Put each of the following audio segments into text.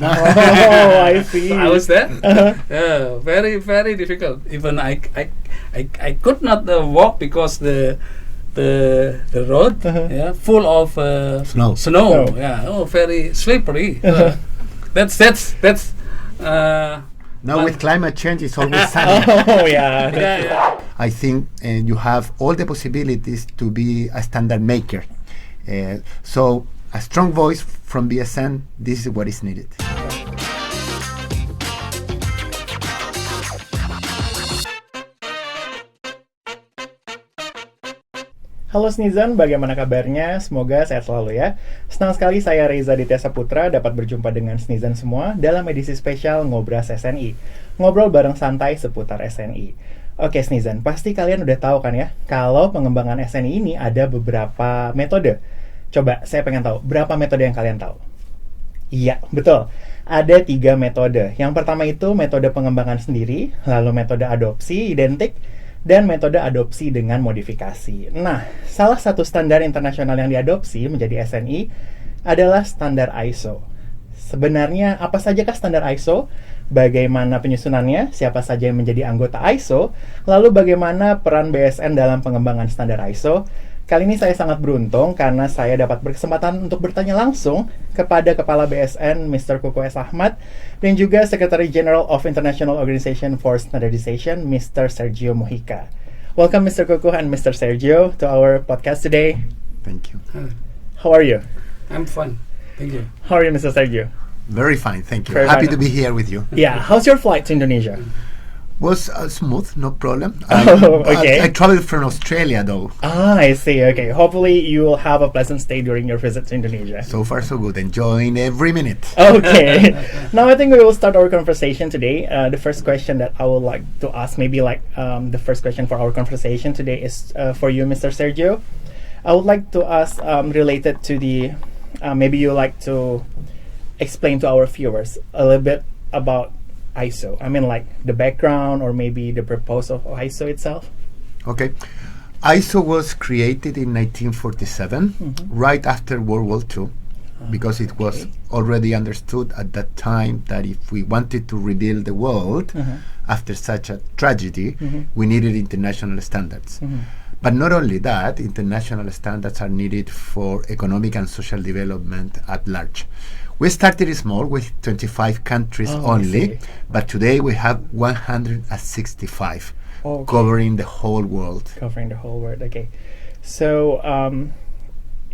Oh, I see. So I was there. Uh-huh. Very, very difficult. Even I could not walk because the road, Uh-huh. full of Snow. Snow. Yeah, very slippery. Uh-huh. That's. Now with climate change, it's always sunny. Oh, yeah. yeah. I think you have all the possibilities to be a standard maker. So a strong voice from BSN, this is what is needed. Halo SNIzen, bagaimana kabarnya? Semoga sehat selalu ya. Senang sekali saya Reza Ditya Saputra dapat berjumpa dengan SNIzen semua dalam edisi spesial Ngobras SNI. Ngobrol bareng santai seputar SNI. Oke SNIzen, pasti kalian udah tahu kan ya, kalau pengembangan SNI ini ada beberapa metode. Coba, saya pengen tahu, berapa metode yang kalian tahu? Iya, betul. Ada 3 metode. Yang pertama itu metode pengembangan sendiri, lalu metode adopsi identik, dan metode adopsi dengan modifikasi. Nah, salah satu standar internasional yang diadopsi menjadi SNI adalah standar ISO. Sebenarnya apa sajakah standar ISO? Bagaimana penyusunannya? Siapa saja yang menjadi anggota ISO? Lalu bagaimana peran BSN dalam pengembangan standar ISO? Kali ini saya sangat beruntung karena saya dapat berkesempatan untuk bertanya langsung kepada Kepala BSN Mr. Kukuh S. Achmad dan juga Secretary General of International Organization for Standardization Mr. Sergio Mujica. Welcome Mr. Kukuh and Mr. Sergio to our podcast today. Thank you. How are you? I'm fine. Thank you. How are you, Mr. Sergio? Very fine, thank you. Very Happy fine. to be here with you. Yeah, how's your flight to Indonesia? Was smooth, no problem. Oh, okay. I traveled from Australia though. Ah, I see. Okay. Hopefully you will have a pleasant stay during your visit to Indonesia. So far so good, enjoying every minute. Okay. Now I think we will start our conversation today. The first question that I would like to ask, maybe the first question for our conversation today is for you, Mr. Sergio. I would like to ask related to the, maybe you like to explain to our viewers a little bit about ISO. I mean, like the background or maybe the purpose of ISO itself. Okay. ISO was created in 1947, right after World War II, because it was already understood at that time that if we wanted to rebuild the world after such a tragedy, we needed international standards. But not only that, international standards are needed for economic and social development at large. We started small with 25 countries only, but today we have 165, covering the whole world. Covering the whole world, okay. So,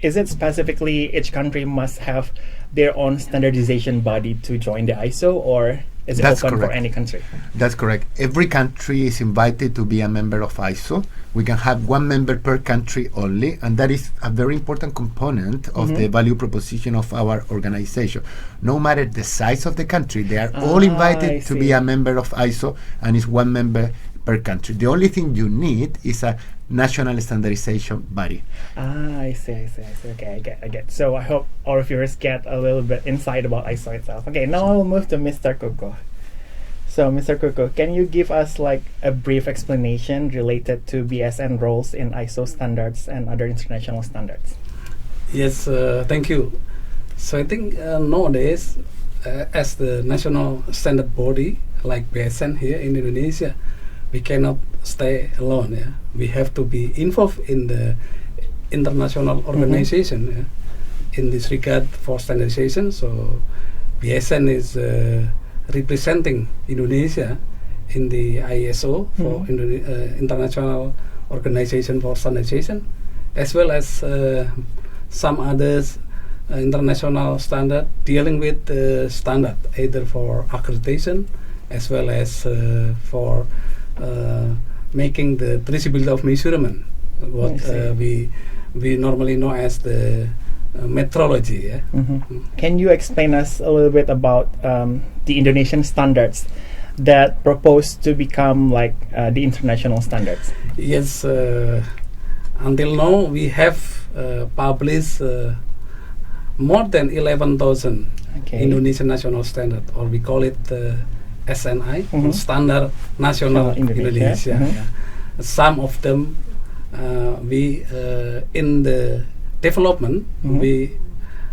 is it specifically each country must have their own standardization body to join the ISO, or is it That's open correct. for any country? That's correct. Every country is invited to be a member of ISO. We can have one member per country only, and that is a very important component of the value proposition of our organization. No matter the size of the country, they are all invited to be a member of ISO, and it's one member per country. The only thing you need is a national standardization body. I see. Okay, I get. So I hope our viewers get a little bit insight about ISO itself. Okay, now I will move to Mr. Kukuh. So, Mr. Kukuh, can you give us like a brief explanation related to BSN roles in ISO standards and other international standards? Yes, thank you. So I think nowadays, as the national standard body like BSN here in Indonesia, we cannot stay alone. Yeah, we have to be involved in the international organization in this regard for standardization. So BSN is representing Indonesia in the ISO for International Organization for Standardization, as well as some others international standard dealing with standard either for accreditation as well as for making the traceability of measurement, what we normally know as the metrology. Yeah? Can you explain us a little bit about the Indonesian standards that propose to become like the international standards? Yes, until now we have published more than 11,000 Indonesian national standard, or we call it SNI, Standard National Indonesia. Yeah. Some of them we in the development we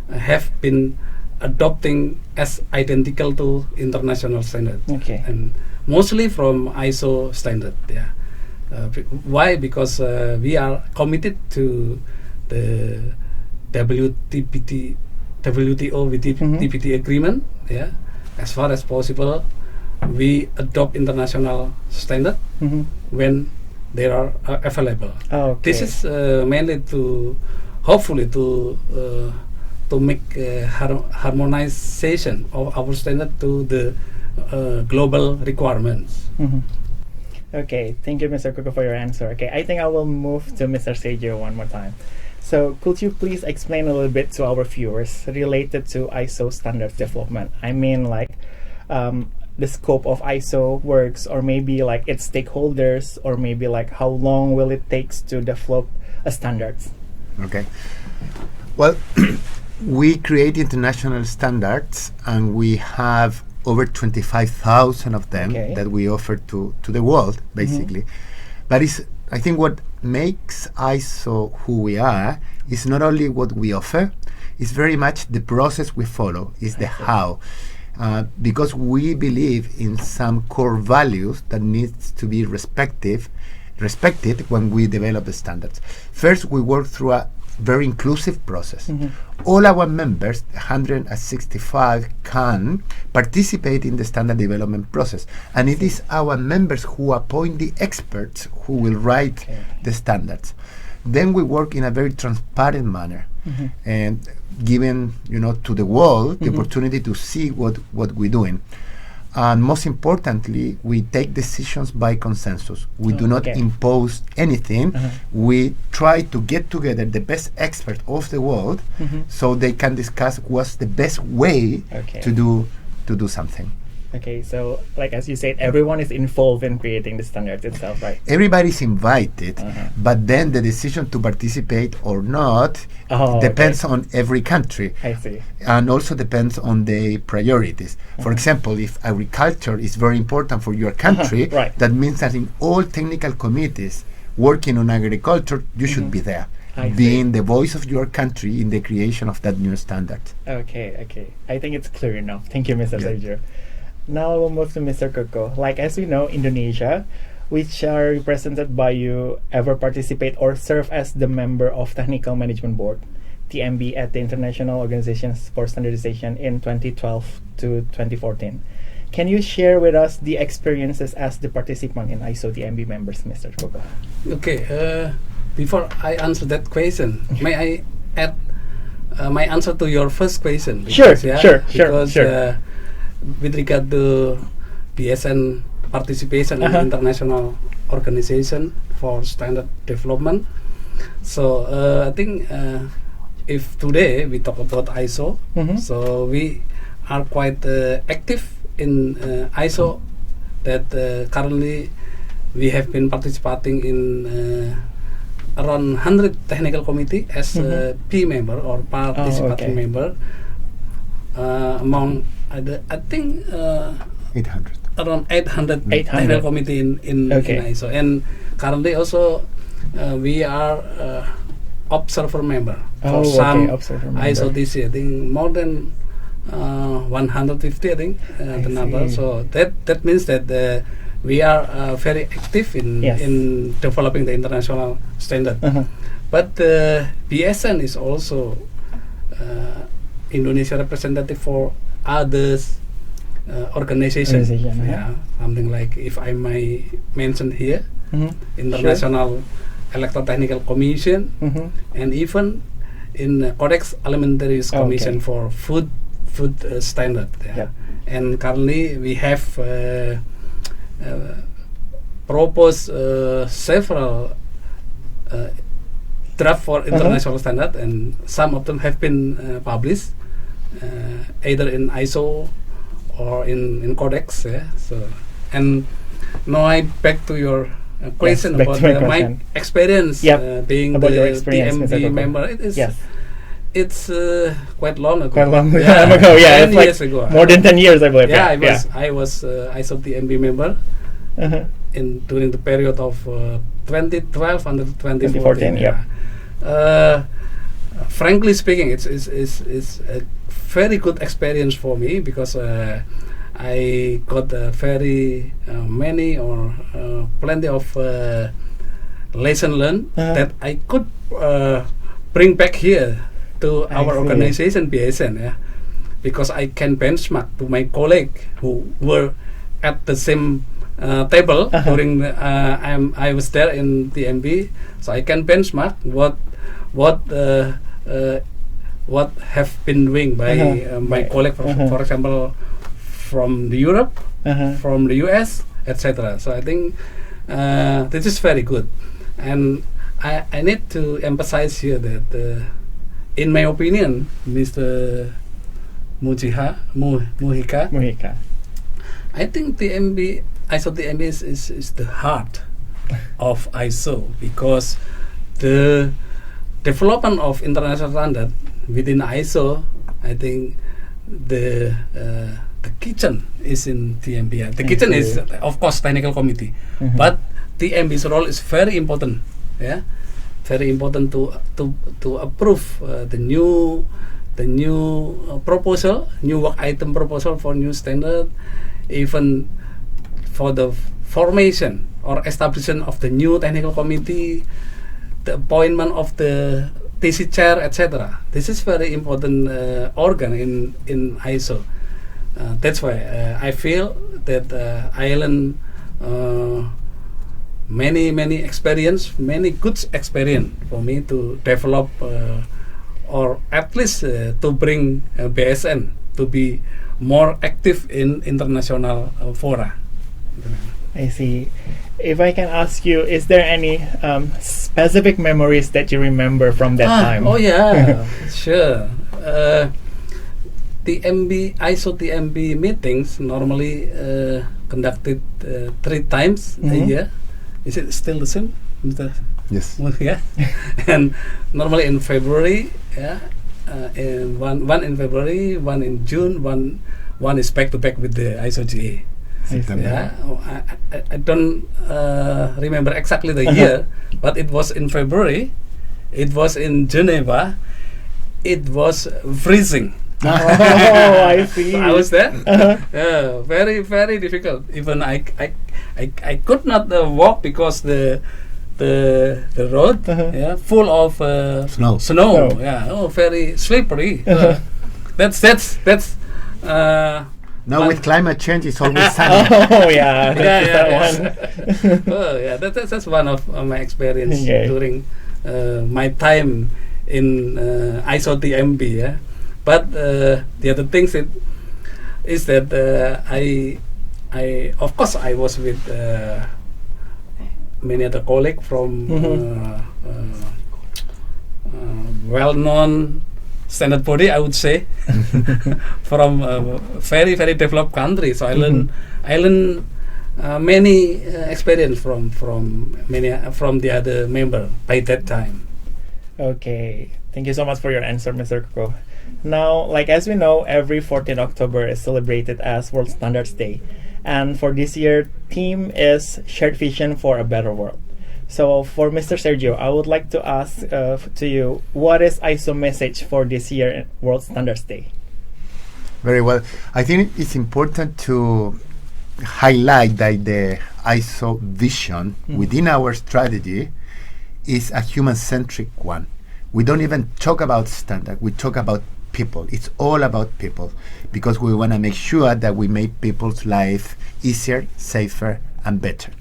have been adopting as identical to international standard. Okay. And mostly from ISO standard. Yeah. Why? Because we are committed to the WTO with TPT agreement. Yeah. As far as possible, we adopt international standard when they are available. Okay. This is mainly to hopefully to make harmonization of our standard to the global requirements. Okay, thank you, Mr. Kukuh, for your answer. Okay, I think I will move to Mr. Sergio one more time. So, could you please explain a little bit to our viewers related to ISO standards development? I mean, like the scope of ISO works, or maybe like its stakeholders, or maybe like how long will it take to develop a standards? Okay. Well, we create international standards, and we have over 25,000 of them that we offer to the world, basically. But I think what makes ISO who we are is not only what we offer, it's very much the process we follow, is the how. Because we believe in some core values that needs to be respected when we develop the standards. First, we work through a very inclusive process. All our members, 165, can participate in the standard development process, and it is our members who appoint the experts who will write the standards. Then we work in a very transparent manner, and giving to the world the opportunity to see what we're doing. And most importantly, we take decisions by consensus. We do not impose anything. We try to get together the best experts of the world so they can discuss what's the best way to do something. Okay, so like as you said, everyone is involved in creating the standards itself, right? Everybody's invited, but then the decision to participate or not depends on every country. I see. And also depends on the priorities. For example, if agriculture is very important for your country, that means that in all technical committees working on agriculture, you should be there, being the voice of your country in the creation of that new standard. Okay. I think it's clear enough. Thank you, Mr. Sergio. Now we'll move to Mr. Kukuh. Like as we know, Indonesia, which are represented by you, ever participate or serve as the member of Technical Management Board, TMB, at the International Organization for Standardization in 2012 to 2014. Can you share with us the experiences as the participant in ISO TMB members, Mr. Kukuh? Okay, before I answer that question, may I add my answer to your first question? Because, sure. With regard to BSN participation in international organization for standard development, so I think if today we talk about ISO, so we are quite active in ISO. That currently we have been participating in around 100 technical committee as P member or participating member, among I think 800. Around 800 technical committee in ISO, and currently also we are observer member for some ISO DC. I think more than 150. I think the number. So that means that we are very active in developing the international standard. But BSN is also Indonesia representative for others organizations. Something like, if I may mention here, International Electrotechnical Commission, and even in Codex Alimentaris Commission for food standard. And currently we have proposed several draft for international standard, and some of them have been published either in ISO or in Codex. So, and now I back to your question about my experience being about the TMB member. It's quite long ago. Time ago. It's like years ago. More than 10 years, I believe. I was ISO TMB member during the period of 2012 and 2014. Frankly speaking, it's a very good experience for me because I got very many or plenty of lesson learned that I could bring back here to our organization BSN, yeah, because I can benchmark to my colleague who were at the same table during I was there in TMB, so I can benchmark what have been doing by my colleague, for example, from the Europe, from the US, etc. So I think this is very good, and I need to emphasize here that in my opinion, Mr. Mujica, I think the ISO TMB is the heart of ISO, because the development of international standard within ISO, I think the kitchen is in TMB. The kitchen is, of course, technical committee, but TMB's role is very important. Yeah, very important to approve the new proposal, new work item proposal for new standard, even for the formation or establishment of the new technical committee, the appointment of the TC chair, etc. This is very important organ in ISO. That's why I feel that I learned many experience, many good experience for me to develop or at least to bring BSN to be more active in international fora. I see. If I can ask you, is there any specific memories that you remember from that time? Oh yeah, sure. ISO TMB meetings normally conducted 3 times a year. Is it still the same, Mr.? Yes. Yeah. And normally in February, yeah, and one in February, one in June, one is back to back with the ISO GA. Yeah, I don't remember exactly the year, but it was in February. It was in Jenewa. It was freezing. Oh, I see. So I was there. Very difficult. Even I could not walk because the road full of snow. Yeah, very slippery. That's now with climate change, it's always sunny. Oh yeah, that one. Oh yeah, that's one of my experience during my time in ISO TMB. Yeah, but the other things is that I of course I was with many other colleagues from well-known standard body, I would say, from very developed countries. So I learned many experience from the other member by that time. Okay, thank you so much for your answer, Mr. Kukuh. Now, like as we know, every 14th October is celebrated as World Standards Day, and for this year, theme is Shared Vision for a Better World. So for Mr. Sergio, I would like to ask to you, what is ISO message for this year World Standards Day? Very well. I think it's important to highlight that the ISO vision within our strategy is a human-centric one. We don't even talk about standard. We talk about people. It's all about people, because we want to make sure that we make people's life easier, safer, and better.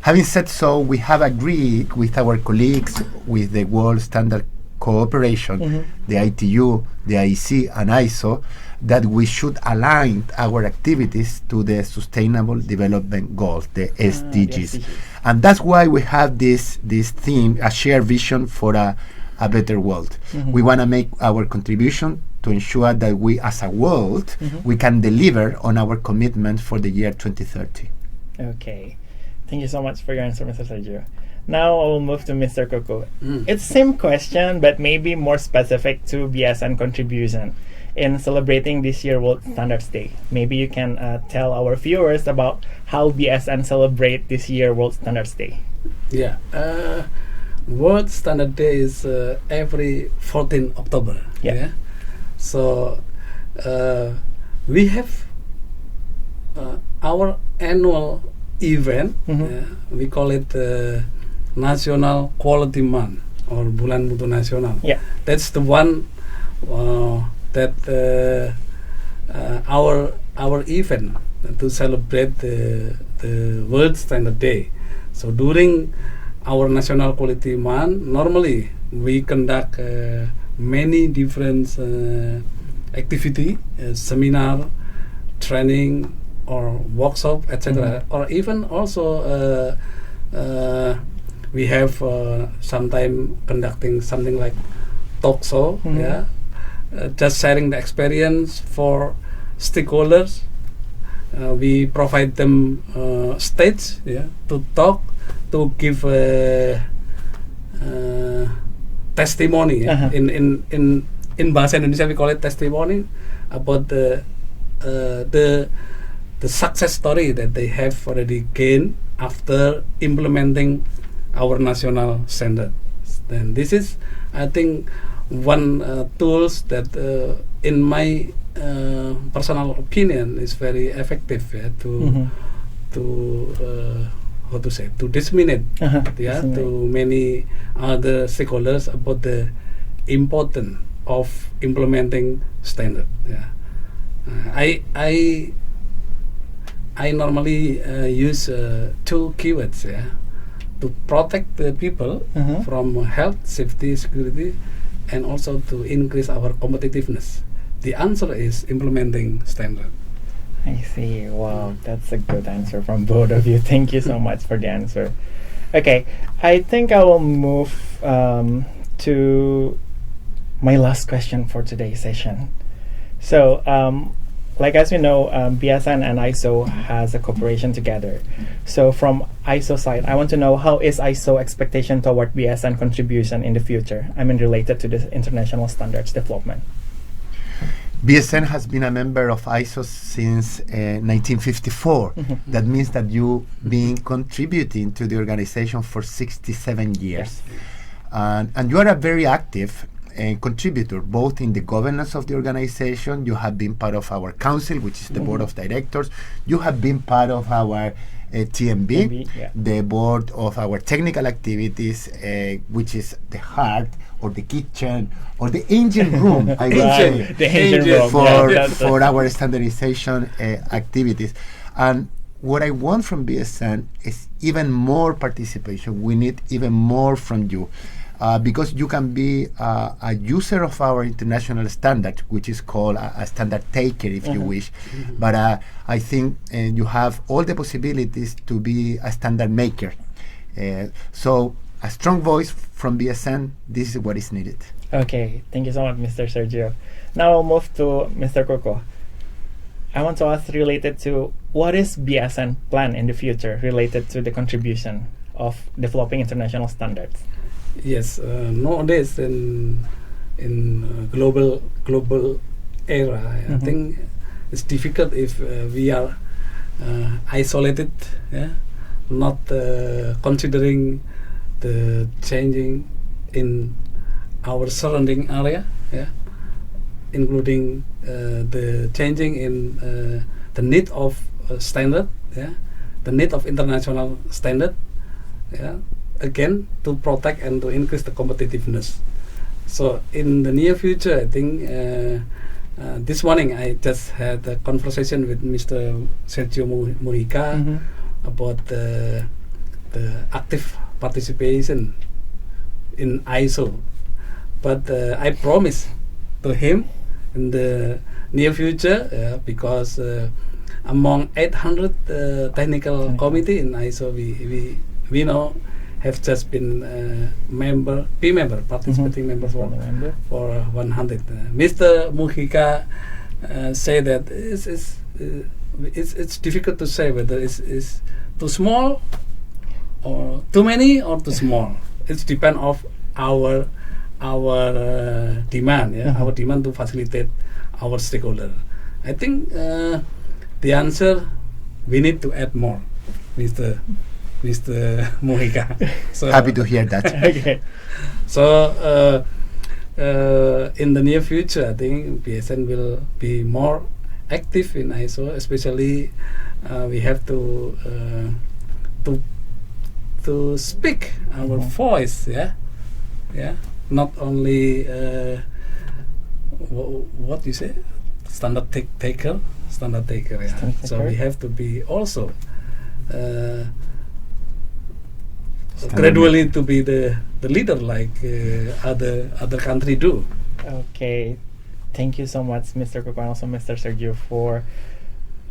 Having said so, we have agreed with our colleagues with the World Standard Cooperation, the ITU, the IEC, and ISO, that we should align our activities to the Sustainable Development Goals, the SDGs. And that's why we have this theme, a shared vision for a better world. We want to make our contribution to ensure that we, as a world, we can deliver on our commitment for the year 2030. Okay. Thank you so much for your answer, Mr. Sergio. Now I will move to Mr. Kukuh. It's same question, but maybe more specific to BSN contribution in celebrating this year World Standards Day. Maybe you can tell our viewers about how BSN celebrate this year World Standards Day. Yeah, World Standard Day is every 14 October. Yeah. So we have our annual event. We call it National Quality Month or Bulan Mutu Nasional. Yeah. That's the one that our event to celebrate the World Standard Day. So during our National Quality Month, normally we conduct many different activity, seminar, training, or workshop, etc. Or even also we have sometime conducting something like talk show, just sharing the experience for stakeholders. We provide them stage, to talk, to give testimony. In bahasa Indonesia we call it testimony about the success story that they have already gained after implementing our national standard. And this is, I think, one tools that in my personal opinion is very effective to how to say, to disseminate to many other stakeholders about the importance of implementing standard. I normally use two keywords to protect the people from health, safety, security, and also to increase our competitiveness. The answer is implementing standard. I see. Wow, that's a good answer from both of you. Thank you so much for the answer. Okay, I think I will move to my last question for today's session. So, like as we know, BSN and ISO has a cooperation together. So from ISO side, I want to know, how is ISO expectation toward BSN contribution in the future? I mean, related to the international standards development. BSN has been a member of ISO since 1954. That means that you've been contributing to the organization for 67 years. And you are a very active contributor, both in the governance of the organization. You have been part of our council, which is the board of directors. You have been part of our TMB, the board of our technical activities, which is the heart or the kitchen or the engine room, I would say, the engine room for our standardization activities. And what I want from BSN is even more participation. We need even more from you. Because you can be a user of our international standard, which is called a standard taker, if you wish. But I think you have all the possibilities to be a standard maker. So a strong voice from BSN, this is what is needed. Okay, thank you so much, Mr. Sergio. Now I'll move to Mr. Kukuh. I want to ask related to what is BSN plan in the future related to the contribution of developing international standards? Yes, nowadays in global era, I think it's difficult if we are isolated, not considering the changing in our surrounding area, including the changing in the need of standard, the need of international standard, again, to protect and to increase the competitiveness. So in the near future, I think this morning I just had a conversation with Mr. Sergio Mujica about the active participation in ISO. But I promise to him in the near future, because among 800 technical committee in ISO, we know have just been participating members for 100. Mr. Mujica say that it's difficult to say whether it's too small or too many or too small. It's depend of our demand, our demand to facilitate our stakeholder. I think the answer, we need to add more, Mr. Mujica. So happy to hear that. Okay. So in the near future, I think BSN will be more active in ISO, especially we have to speak our voice, not only what you say, standard taker, yeah. So we have to be also gradually to be the leader like other country do. Okay, thank you so much, Mr. Kukuh, and also Mr. Sergio, for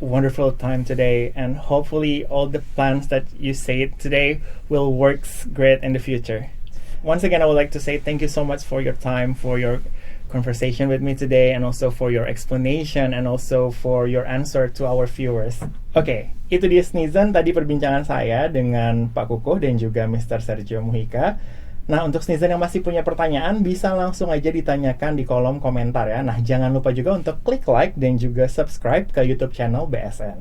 wonderful time today, and hopefully all the plans that you say today will work great in the future. Once again, I would like to say thank you so much for your time, for your conversation with me today, and also for your explanation, and also for your answer to our viewers. Oke, itu dia SNIzen tadi perbincangan saya dengan Pak Kukuh dan juga Mr. Sergio Mujica. Nah, untuk SNIzen yang masih punya pertanyaan, bisa langsung aja ditanyakan di kolom komentar ya. Nah, jangan lupa juga untuk klik like dan juga subscribe ke YouTube channel BSN.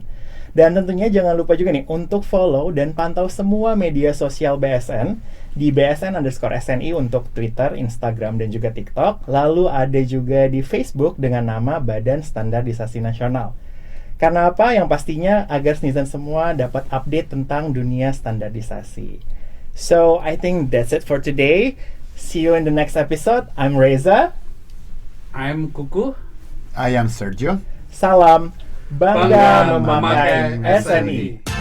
Dan tentunya jangan lupa juga nih untuk follow dan pantau semua media sosial BSN di BSN_SNI untuk Twitter, Instagram, dan juga TikTok. Lalu ada juga di Facebook dengan nama Badan Standardisasi Nasional. Karena apa? Yang pastinya agar SNIzen semua dapat update tentang dunia standardisasi. So, I think that's it for today. See you in the next episode. I'm Reza. I'm Kukuh. I am Sergio. Salam Bangga Bangga Memakai Memakai SNI.